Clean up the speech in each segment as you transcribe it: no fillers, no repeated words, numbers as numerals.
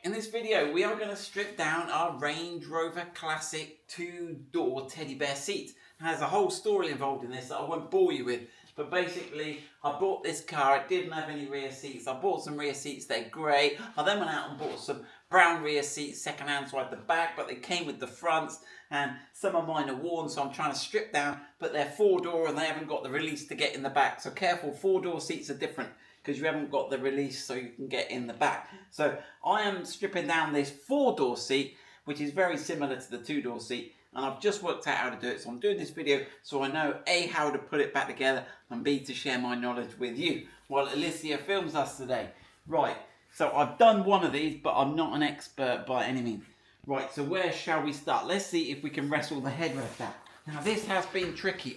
in this video we are going to strip down our Range Rover Classic 2-door teddy bear seat. There's a whole story involved in this that I won't bore you with, but basically I bought this car, it didn't have any rear seats. I bought some rear seats, they're grey. I then went out and bought some brown rear seats second hand, so I had the back, but they came with the fronts, and some of mine are worn, so I'm trying to strip down, but they're 4-door and they haven't got the release to get in the back. So careful, 4-door seats are different because you haven't got the release so you can get in the back. So I am stripping down this 4-door seat, which is very similar to the 2-door seat, and I've just worked out how to do it. So I'm doing this video so I know A, how to put it back together, and B, to share my knowledge with you while Alicia films us today. Right, so I've done one of these, but I'm not an expert by any means. Right, so where shall we start? Let's see if we can wrestle the headrest out. Now this has been tricky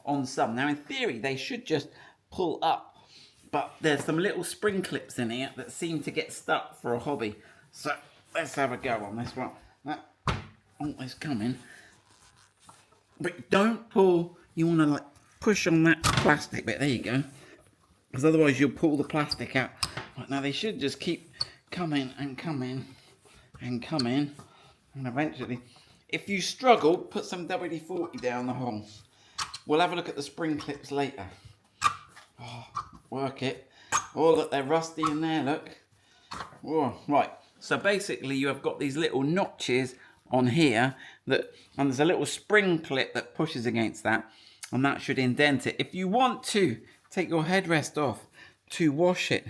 on some. Now in theory they should just pull up, but there's some little spring clips in here that seem to get stuck for a hobby. So let's have a go on this one. Oh, it's coming. But don't pull, you want to like push on that plastic bit, there you go. Because otherwise you'll pull the plastic out. Right, now they should just keep coming and coming and coming. And eventually, if you struggle, put some WD-40 down the hole. We'll have a look at the spring clips later. Oh, work it. Oh, look, they're rusty in there, look. Oh, right, so basically you have got these little notches on here, and there's a little spring clip that pushes against that, and that should indent it. If you want to take your headrest off to wash it,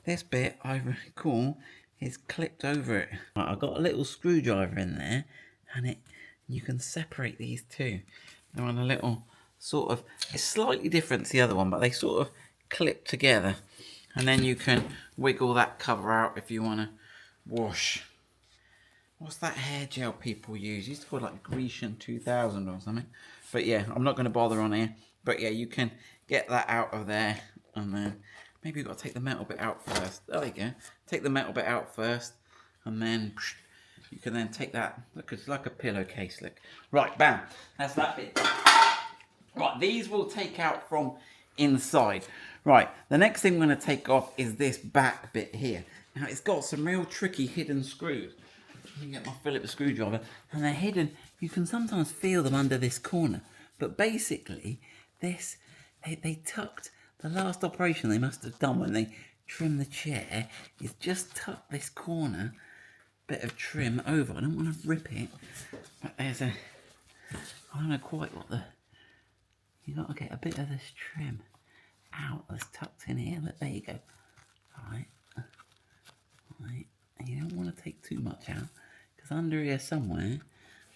this bit, I recall, is clipped over it. Right, I've got a little screwdriver in there, and you can separate these two. They're on a little sort of, it's slightly different to the other one, but they sort of clip together, and then you can wiggle that cover out if you want to wash. What's that hair gel people use? It used to call like Grecian 2000 or something, but yeah, I'm not going to bother on here. But yeah, you can get that out of there, and then maybe you've got to take the metal bit out first. There you go. Take the metal bit out first, and then you can then take that. Look, it's like a pillowcase. Look, right, bam. That's that bit. Right, these will take out from inside. Right, the next thing we're going to take off is this back bit here. Now, it's got some real tricky hidden screws. You can get my Phillips screwdriver, and they're hidden. You can sometimes feel them under this corner. But basically, this, they tucked, the last operation they must have done when they trimmed the chair is just tuck this corner bit of trim over. I don't want to rip it, but there's I don't know quite what you got to get a bit of this trim out that's tucked in here. Look, there you go. Right. And you don't want to take too much out, because under here somewhere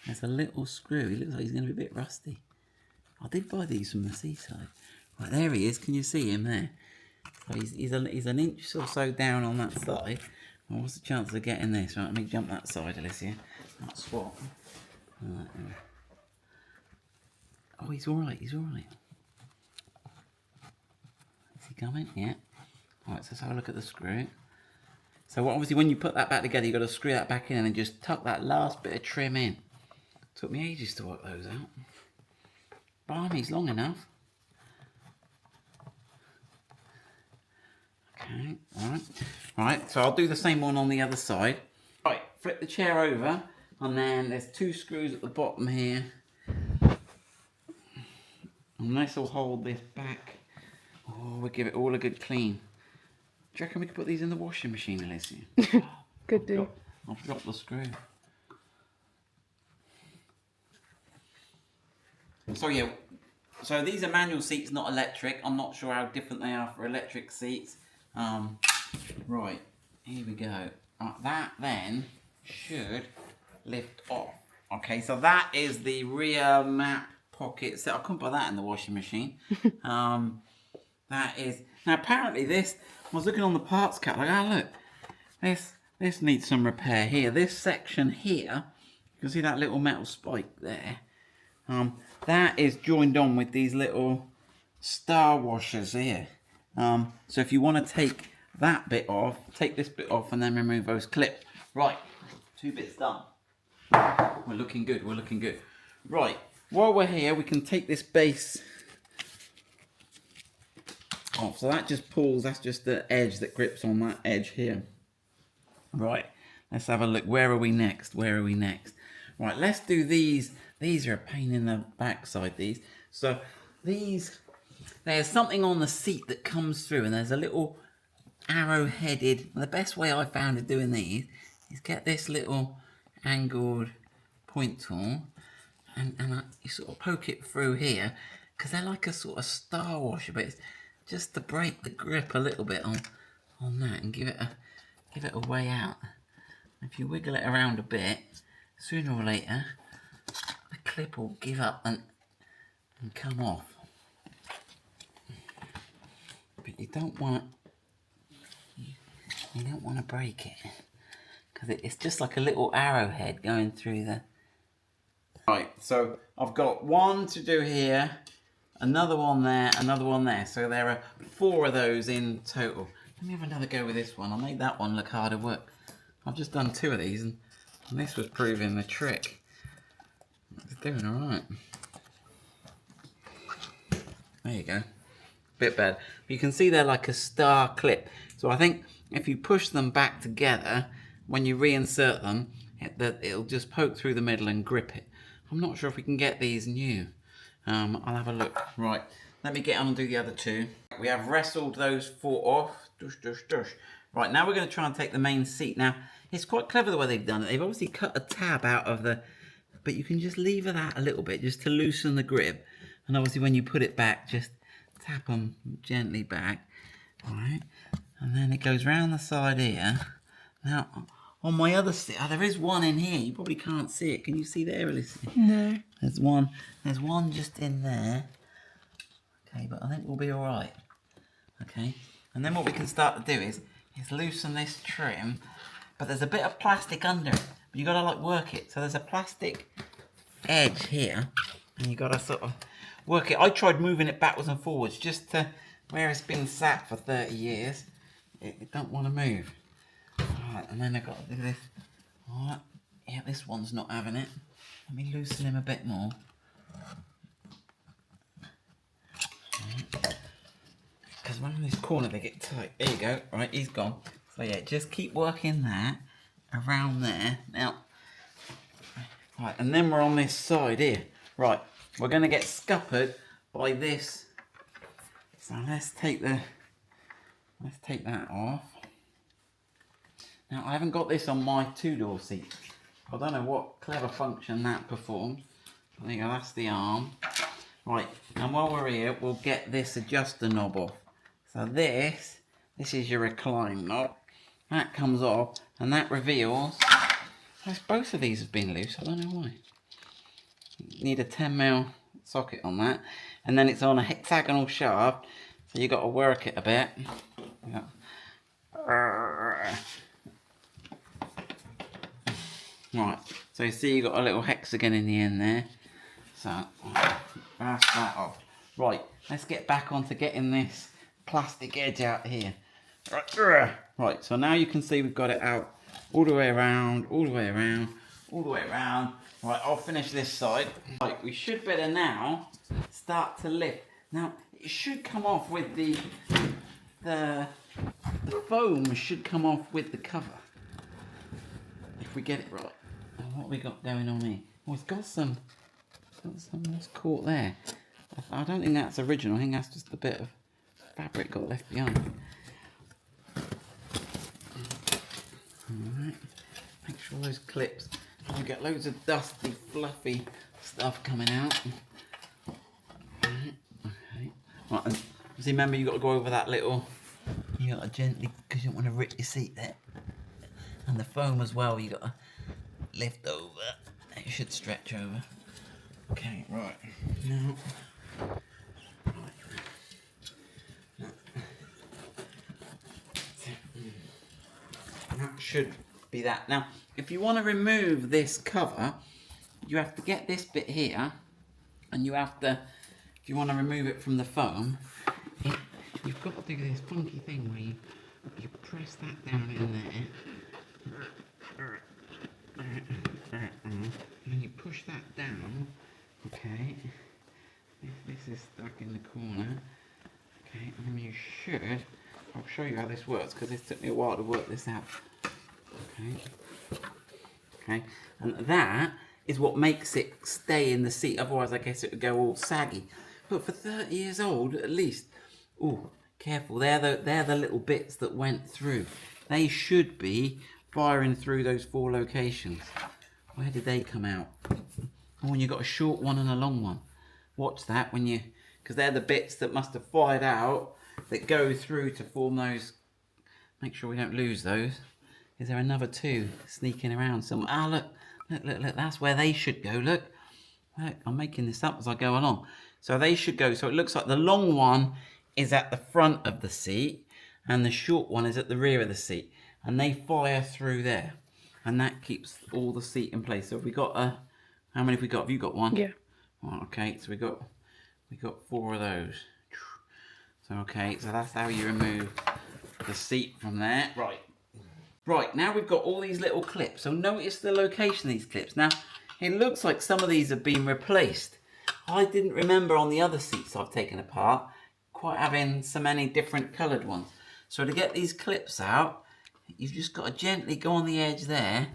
there's a little screw. He looks like he's going to be a bit rusty. I did buy these from the seaside. Right, there he is. Can you see him there? So he's an inch or so down on that side. Well, what's the chance of getting this? Right, let me jump that side, Alicia. Not swap. Right. Oh, he's alright, he's alright. Is he coming? Yeah. Alright, so let's have a look at the screw. So obviously when you put that back together, you've got to screw that back in and then just tuck that last bit of trim in. Took me ages to work those out. Blimey, it's long enough. Okay, alright. Right, so I'll do the same one on the other side. Right, flip the chair over, and then there's 2 screws at the bottom here. And this will hold this back. Oh, we'll give it all a good clean. Do you reckon we could put these in the washing machine, Alicia? Could do. I've dropped the screw. So yeah, so these are manual seats, not electric. I'm not sure how different they are for electric seats. Right, here we go. That then should lift off. Okay, so that is the rear map pocket. So I couldn't put that in the washing machine. That is, now apparently this, I was looking on the parts catalog. Ah, look, this needs some repair here. This section here, you can see that little metal spike there. That is joined on with these little star washers here. So if you want to take that bit off, take this bit off, and then remove those clips. Right, 2 bits done. We're looking good, we're looking good. Right, while we're here, we can take this base off. So that just pulls, that's just the edge that grips on that edge here. Right, let's have a look. Where are we next? Where are we next? Right, let's do these. These are a pain in the backside, these. So these, there's something on the seat that comes through, and there's a little arrow-headed. The best way I found of doing these is get this little angled point tool, and you sort of poke it through here, because they're like a sort of star washer, but it's just to break the grip a little bit on that and give it a way out. If you wiggle it around a bit, sooner or later the clip will give up and come off. But you don't want to break it, because it's just like a little arrowhead going through the... Right, so I've got one to do here, another one there, another one there. So there are 4 of those in total. Let me have another go with this one. I made that one look harder work. I've just done 2 of these, and this was proving the trick. It's doing alright. There you go. Bit bad. But you can see they're like a star clip. So I think if you push them back together, when you reinsert them, it'll just poke through the middle and grip it. I'm not sure if we can get these new. I'll have a look. Right, let me get on and do the other 2. We have wrestled those 4 off. Dush, dush, dush. Right, now we're going to try and take the main seat. Now, it's quite clever the way they've done it. They've obviously cut a tab out of the... But you can just lever that a little bit, just to loosen the grip. And obviously when you put it back, just tap them gently back. Alright, and then it goes round the side here. Now, on my other seat, there is one in here. You probably can't see it. Can you see there, Alyssa? No. There's one just in there. Okay, but I think we'll be alright. Okay, and then what we can start to do is loosen this trim, but there's a bit of plastic under it, but you gotta like work it. So there's a plastic edge here, and you gotta sort of work it. I tried moving it backwards and forwards just to where it's been sat for 30 years. It don't want to move. Alright, and then I've got to do this. Alright, yeah, this one's not having it. Let me loosen him a bit more. Because around this corner they get tight. There you go. Right, he's gone. So yeah, just keep working that around there. Now, right, and then we're on this side here. Right, we're going to get scuppered by this. So let's take that off. Now I haven't got this on my 2-door seat. I don't know what clever function that performs. There you go, that's the arm. Right, and while we're here, we'll get this adjuster knob off. So this is your recline knob. That comes off, and that reveals... both of these have been loose, I don't know why. You need a 10mm socket on that. And then it's on a hexagonal shaft, so you've got to work it a bit. Right, so you see you've got a little hexagon in the end there. So, that's that off. Right, let's get back onto getting this plastic edge out here. Right, so now you can see we've got it out all the way around, all the way around, all the way around. Right, I'll finish this side. Right, we should better now start to lift. Now, it should come off with the foam should come off with the cover. If we get it right. Now, what have we got going on here? Oh, it's got some that's caught there. I don't think that's original. I think that's just a bit of fabric got left behind. Alright, make sure those clips, you get loads of dusty, fluffy stuff coming out. Okay, right, and remember you've got to go over that little, you got to gently, because you don't want to rip your seat there. And the foam as well, you got to lift over. It should stretch over. Okay, right, now, that should be that. Now, if you want to remove this cover, you have to get this bit here, and you have to, if you want to remove it from the foam, you've got to do this funky thing where you press that down in there, and then you push that down. Okay, this is stuck in the corner. Okay, and then you should, I'll show you how this works because it took me a while to work this out. Okay, Okay, and that is what makes it stay in the seat. Otherwise, I guess it would go all saggy. But for 30 years old, at least, oh, careful. They're the little bits that went through. They should be firing through those 4 locations. Where did they come out? Oh, and you've got a short one and a long one. Watch that when you, because they're the bits that must have fired out that go through to form those. Make sure we don't lose those. Is there another 2 sneaking around somewhere? Ah, look. That's where they should go. Look, I'm making this up as I go along. So they should go. So it looks like the long one is at the front of the seat and the short one is at the rear of the seat. And they fire through there. And that keeps all the seat in place. So if we got how many have we got? Have you got one? Yeah. Oh, okay, so we got 4 of those. So okay, so that's how you remove the seat from there. Right, now we've got all these little clips. So notice the location of these clips. Now, it looks like some of these have been replaced. I didn't remember on the other seats I've taken apart quite having so many different coloured ones. So to get these clips out, you've just got to gently go on the edge there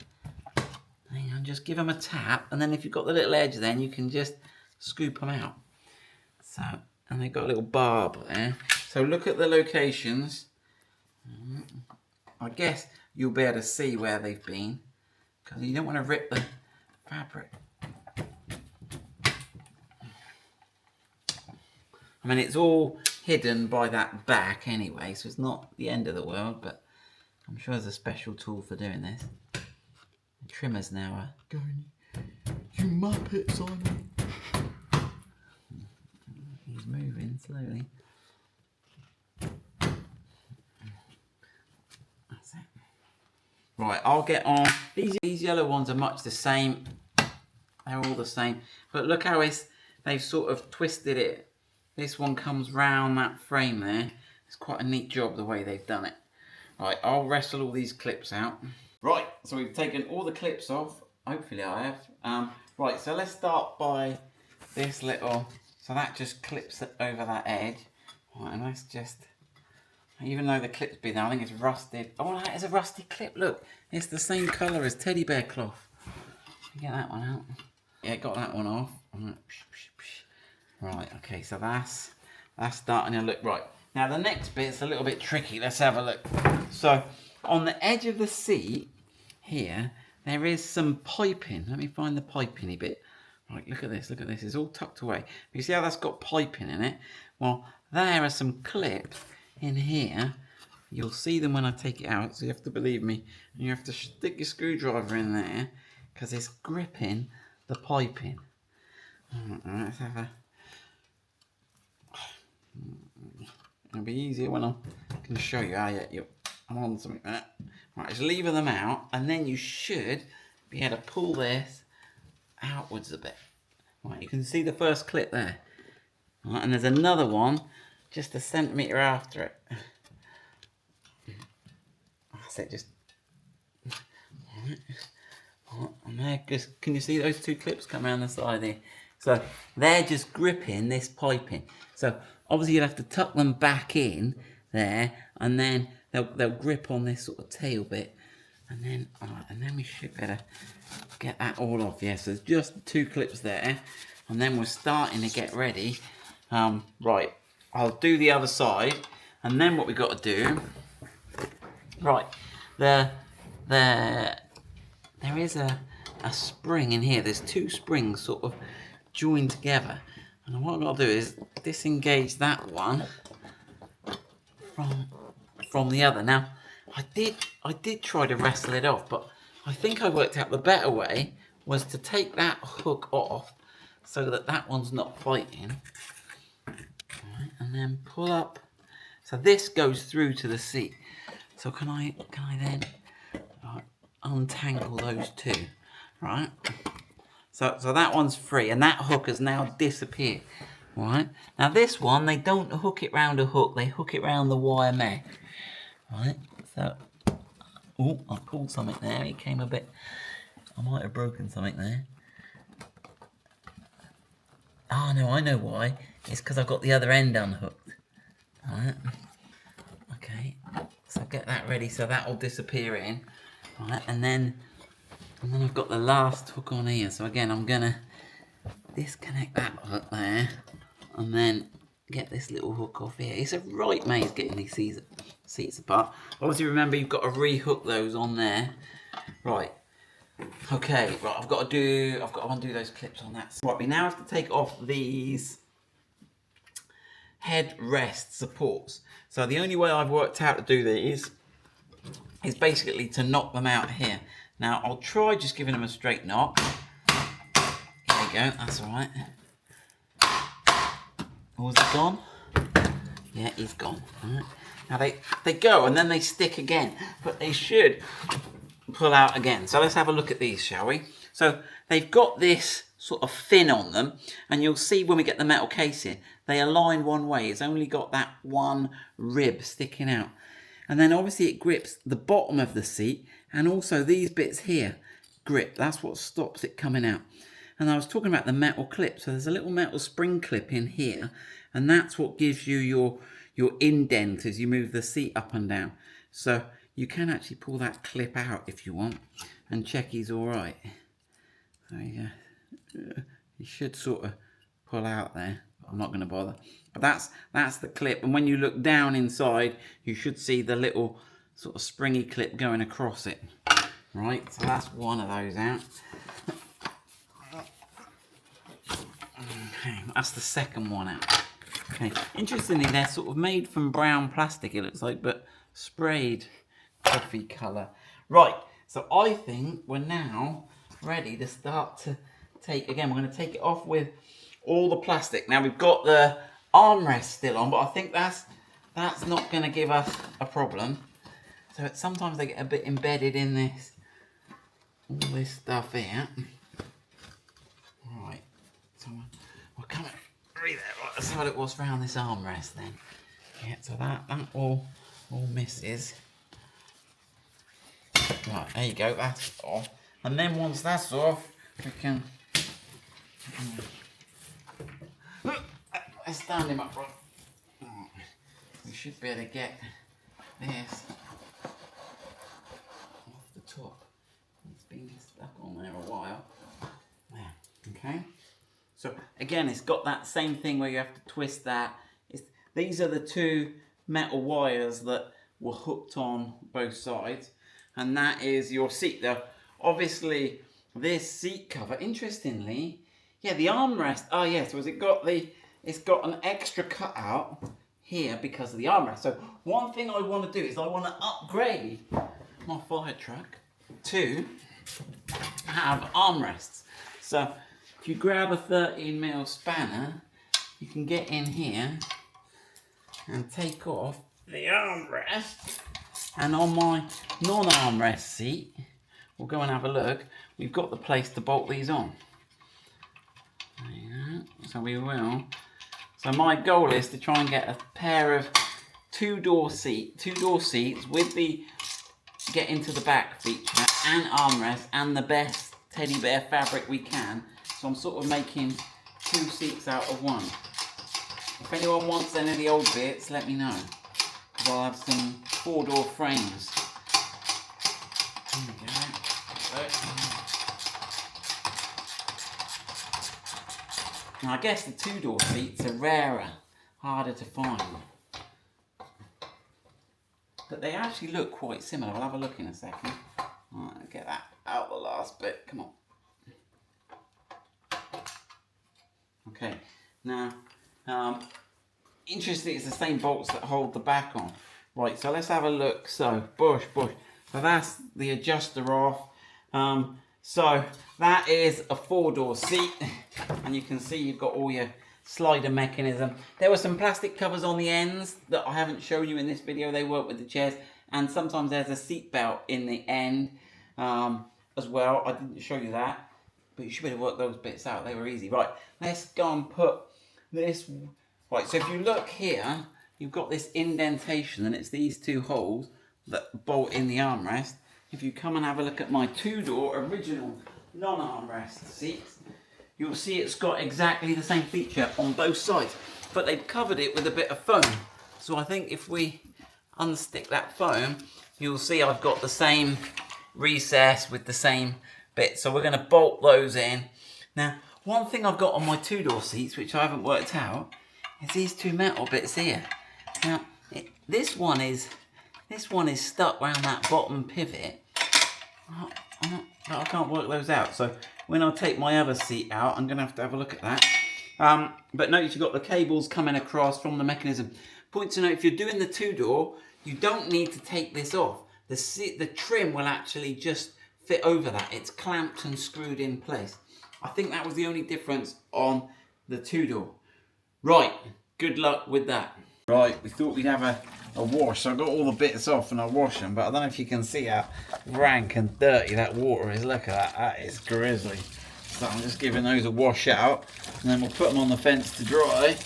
and just give them a tap. And then if you've got the little edge, then you can just scoop them out. So, and they've got a little barb there. So look at the locations. I guess you'll be able to see where they've been because you don't want to rip the fabric. I mean, it's all hidden by that back anyway, so it's not the end of the world, but I'm sure there's a special tool for doing this. The trimmers now are going, you muppet, Simon. He's moving slowly. That's it. Right, I'll get on. These yellow ones are much the same. They're all the same. But look how they've sort of twisted it. This one comes round that frame there. It's quite a neat job the way they've done it. Right, I'll wrestle all these clips out. Right, so we've taken all the clips off. Hopefully I have. Right, so let's start by this little. So that just clips it over that edge. Right, and let's just. Even though the clip's been there, I think it's rusted. Oh, that is a rusty clip. Look, it's the same colour as teddy bear cloth. Get that one out. Yeah, got that one off. Right, okay, so that's starting to look right. Now the next bit's a little bit tricky. Let's have a look. So on the edge of the seat here, there is some piping. Let me find the piping bit. Right, look at this. Look at this. It's all tucked away. You see how that's got piping in it? Well, there are some clips in here. You'll see them when I take it out, so you have to believe me. And you have to stick your screwdriver in there because it's gripping the piping. Right, let's have a. It'll be easier when I can show you. I'm on something like that. Right, just lever them out, and then you should be able to pull this outwards a bit. Right, you can see the first clip there. Right, and there's another one just a centimetre after it. That's it, just. Right, and there, just, can you see those 2 clips come around the side here? So they're just gripping this piping. So obviously you'll have to tuck them back in there, and then they'll grip on this sort of tail bit, and then we should better get that all off. Yeah, so there's just 2 clips there, and then we're starting to get ready. Right, I'll do the other side, and then what we've got to do. Right, there is a spring in here. There's 2 springs sort of joined together, and what I've got to do is disengage that one from the other. Now I did try to wrestle it off, but I think I worked out the better way was to take that hook off so that that one's not fighting. Right, and then pull up. So this goes through to the seat. So can I then untangle those 2? Right. So that one's free, and that hook has now disappeared. Right. Now this one, they don't hook it round a hook; they hook it round the wire mesh. Right. So, oh, I pulled something there. It came a bit. I might have broken something there. Oh no, I know why. It's because I've got the other end unhooked. Right. Okay. So get that ready, so that will disappear in. Right, and then And then I've got the last hook on here. So again, I'm gonna disconnect that hook there, and then get this little hook off here. It's a right maze getting these seats apart. Obviously, remember you've got to re-hook those on there. Right. Okay. Right. I've got to undo those clips on that. Right. We now have to take off these headrest supports. So the only way I've worked out to do these is basically to knock them out here. Now I'll try just giving them a straight knock. There you go, that's alright. Oh, is it gone? Yeah, he's gone. Right. Now they go and then they stick again, but they should pull out again. So let's have a look at these, shall we? So they've got this sort of fin on them, and you'll see when we get the metal casing, they align one way. It's only got that one rib sticking out. And then obviously it grips the bottom of the seat, and also these bits here grip. That's what stops it coming out. And I was talking about the metal clip. So there's a little metal spring clip in here, and that's what gives you your indent as you move the seat up and down. So you can actually pull that clip out if you want and check he's all right. So yeah, he should sort of pull out there. I'm not going to bother. But that's the clip, and when you look down inside, you should see the little sort of springy clip going across it. Right, so that's one of those out. Okay, that's the second one out. Okay, interestingly, they're sort of made from brown plastic, it looks like, but sprayed coffee colour. Right, so I think we're now ready to start to take, again, we're going to take it off with all the plastic. Now we've got the armrest still on, but I think that's not going to give us a problem. So sometimes they get a bit embedded in this, all this stuff here. Right, so we're coming through there. Right, let's see what it was around this armrest then. Yeah, so that all misses. Right, there you go, that's off. And then once that's off, we can let's stand him up, right? We should be able to get this off the top. It's been stuck on there a while. There, okay. So again, it's got that same thing where you have to twist that. These are the two metal wires that were hooked on both sides, and that is your seat. Now, obviously, this seat cover, interestingly, yeah, the armrest. Oh yeah, so it's got an extra cutout here because of the armrest. So one thing I want to do is I want to upgrade my fire truck to have armrests. So if you grab a 13mm spanner, you can get in here and take off the armrest. And on my non-armrest seat, we'll go and have a look. We've got the place to bolt these on. There you go. So we will. So my goal is to try and get a pair of two-door seats with the get into the back feature and armrest and the best teddy bear fabric we can. So I'm sort of making two seats out of one. If anyone wants any of the old bits, let me know. Because I'll have some four-door frames. There we go. Now I guess the two-door seats are rarer, harder to find. But they actually look quite similar. We'll have a look in a second. Alright, get that out the last bit. Come on. Okay, now, interestingly, it's the same bolts that hold the back on. Right, so let's have a look. So, bush. So that's the adjuster off. So that is a four-door seat, and you can see you've got all your slider mechanism. There were some plastic covers on the ends that I haven't shown you in this video. They work with the chairs, and sometimes there's a seat belt in the end as well. I didn't show you that, but you should be able to work those bits out. They were easy. Right, let's go and put this. Right, so if you look here, you've got this indentation, and it's these two holes that bolt in the armrest. If you come and have a look at my two-door original non-armrest seats, you'll see it's got exactly the same feature on both sides, but they've covered it with a bit of foam. So I think if we unstick that foam, you'll see I've got the same recess with the same bits. So we're going to bolt those in. Now, one thing I've got on my two-door seats, which I haven't worked out, is these two metal bits here. Now, this one is stuck around that bottom pivot. I can't work those out. So when I take my other seat out, I'm going to have a look at that. But notice you've got the cables coming across from the mechanism. Point to note, if you're doing the two-door, you don't need to take this off. The trim will actually just fit over that. It's clamped and screwed in place. I think that was the only difference on the two-door. Right, good luck with that. Right, we thought we'd have a wash. So I got all the bits off and I washed them, but I don't know if you can see how rank and dirty that water is. Look at that, that is grisly. So I'm just giving those a wash out, and then we'll put them on the fence to dry.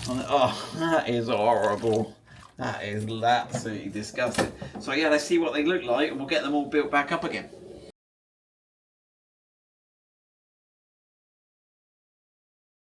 Oh, that is horrible. That is absolutely disgusting. So yeah, let's see what they look like, and we'll get them all built back up again.